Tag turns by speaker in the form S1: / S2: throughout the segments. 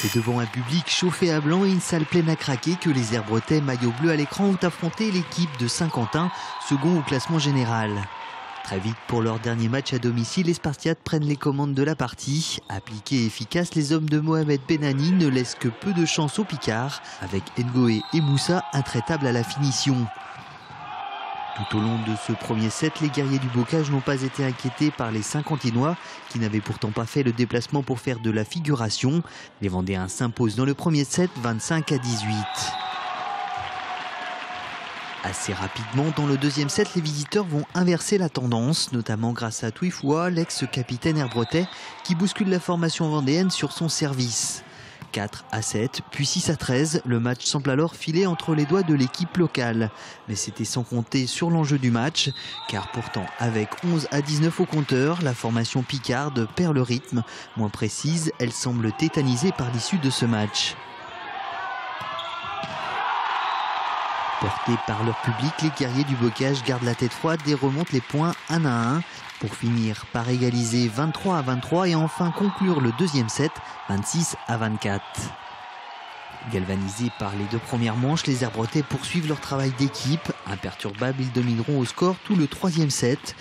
S1: C'est devant un public chauffé à blanc et une salle pleine à craquer que les Herbretais, maillot bleu à l'écran, ont affronté l'équipe de Saint-Quentin, second au classement général. Très vite, pour leur dernier match à domicile, les Spartiates prennent les commandes de la partie. Appliqués et efficaces, les hommes de Mohamed Benani ne laissent que peu de chance aux Picards, avec Ngoé et Moussa intraitables à la finition. Tout au long de ce premier set, les guerriers du bocage n'ont pas été inquiétés par les Saint-Quentinois, qui n'avaient pourtant pas fait le déplacement pour faire de la figuration. Les Vendéens s'imposent dans le premier set 25-18. Assez rapidement, dans le deuxième set, les visiteurs vont inverser la tendance, notamment grâce à Twifoua, l'ex-capitaine herbretais, qui bouscule la formation vendéenne sur son service. 4-7, puis 6-13, le match semble alors filer entre les doigts de l'équipe locale. Mais c'était sans compter sur l'enjeu du match, car pourtant avec 11-19 au compteur, la formation picarde perd le rythme. Moins précise, elle semble tétanisée par l'issue de ce match. Portés par leur public, les guerriers du bocage gardent la tête froide et remontent les points 1-1, pour finir par égaliser 23-23 et enfin conclure le deuxième set 26-24. Galvanisés par les deux premières manches, les Herbretais poursuivent leur travail d'équipe. Imperturbables, ils domineront au score tout le troisième set.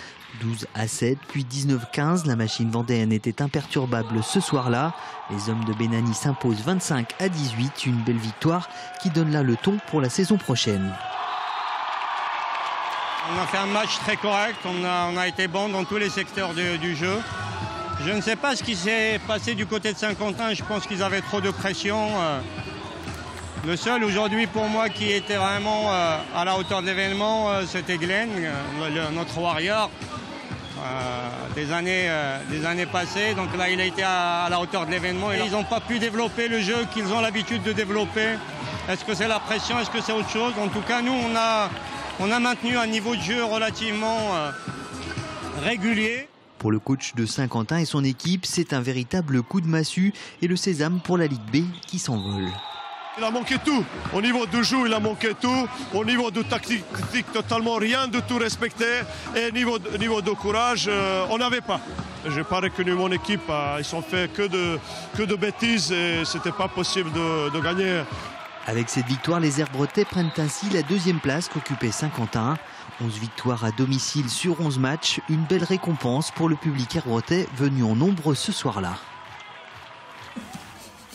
S1: 12-7, puis 19-15, la machine vendéenne était imperturbable ce soir-là. Les hommes de Benani s'imposent 25-18, une belle victoire qui donne là le ton pour la saison prochaine.
S2: On a fait un match très correct, on a été bon dans tous les secteurs du jeu. Je ne sais pas ce qui s'est passé du côté de Saint-Quentin, je pense qu'ils avaient trop de pression. Le seul aujourd'hui pour moi qui était vraiment à la hauteur de l'événement, c'était Glenn, notre warrior des années passées. Donc là il a été à la hauteur de l'événement et ils n'ont pas pu développer le jeu qu'ils ont l'habitude de développer. Est-ce que c'est la pression, est-ce que c'est autre chose? En tout cas nous on a maintenu un niveau de jeu relativement régulier.
S1: Pour le coach de Saint-Quentin et son équipe, c'est un véritable coup de massue et le sésame pour la Ligue B qui s'envole.
S3: Il a manqué tout. Au niveau du jeu, il a manqué tout. Au niveau de tactique, totalement rien de tout respecté. Et niveau de courage, on n'avait pas. J'ai pas reconnu mon équipe. Ils ont fait que de bêtises et c'était pas possible de gagner.
S1: Avec cette victoire, les Herbretais prennent ainsi la deuxième place qu'occupait Saint-Quentin. 11 victoires à domicile sur 11 matchs, une belle récompense pour le public herbretais venu en nombre ce soir-là.